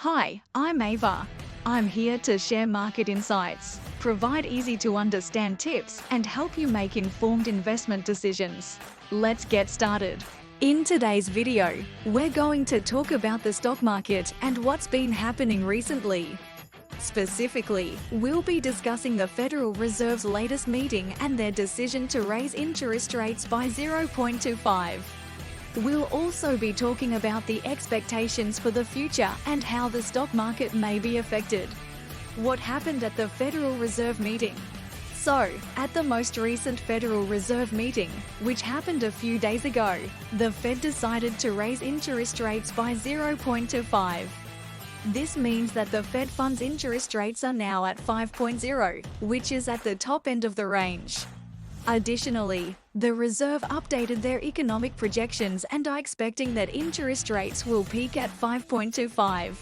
Hi, I'm Ava. I'm here to share market insights, provide easy-to-understand tips, and help you make informed investment decisions. Let's get started. In today's video, we're going to talk about the stock market and what's been happening recently. Specifically, we'll be discussing the Federal Reserve's latest meeting and their decision to raise interest rates by 0.25. We'll also be talking about the expectations for the future and how the stock market may be affected. What happened at the Federal Reserve meeting? So, at the most recent Federal Reserve meeting, which happened a few days ago, the Fed decided to raise interest rates by 0.25. This means that the Fed funds interest rates are now at 5.0, which is at the top end of the range. Additionally, the Reserve updated their economic projections and are expecting that interest rates will peak at 5.25.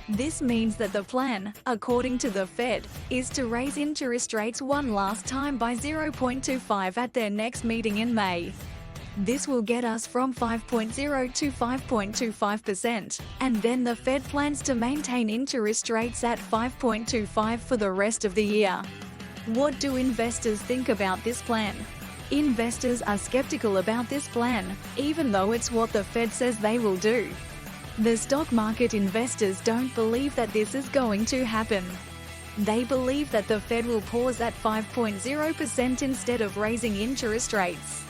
This means that the plan, according to the Fed, is to raise interest rates one last time by 0.25 at their next meeting in May. This will get us from 5.0 to 5.25%, and then the Fed plans to maintain interest rates at 5.25 for the rest of the year. What do investors think about this plan? Investors are skeptical about this plan, even though it's what the Fed says they will do. The stock market investors don't believe that this is going to happen. They believe that the Fed will pause at 5.0% instead of raising interest rates.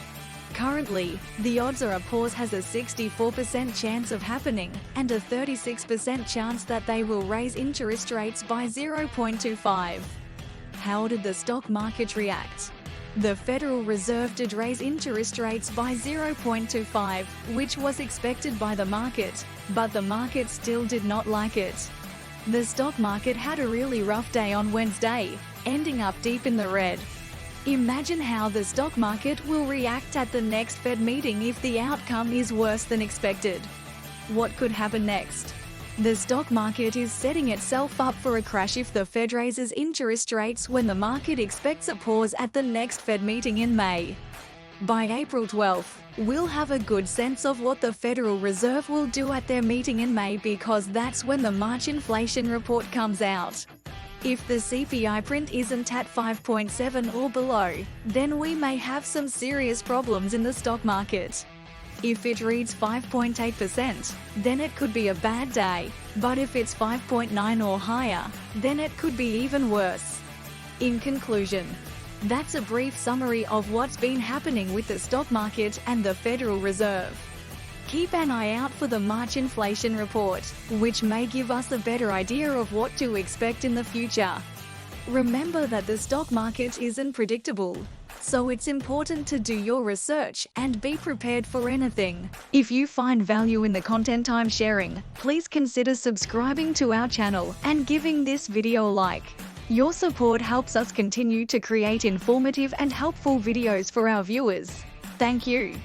Currently, the odds are a pause has a 64% chance of happening and a 36% chance that they will raise interest rates by 0.25. How did the stock market react? The Federal Reserve did raise interest rates by 0.25, which was expected by the market, but the market still did not like it. The stock market had a really rough day on Wednesday, ending up deep in the red. Imagine how the stock market will react at the next Fed meeting if the outcome is worse than expected. What could happen next? The stock market is setting itself up for a crash if the Fed raises interest rates when the market expects a pause at the next Fed meeting in May. By April 12th, we'll have a good sense of what the Federal Reserve will do at their meeting in May because that's when the March inflation report comes out. If the CPI print isn't at 5.7 or below, then we may have some serious problems in the stock market. If it reads 5.8%, then it could be a bad day, but if it's 5.9 or higher, then it could be even worse. In conclusion, that's a brief summary of what's been happening with the stock market and the Federal Reserve. Keep an eye out for the March inflation report, which may give us a better idea of what to expect in the future. Remember that the stock market isn't predictable, so it's important to do your research and be prepared for anything. If you find value in the content I'm sharing, please consider subscribing to our channel and giving this video a like. Your support helps us continue to create informative and helpful videos for our viewers. Thank you.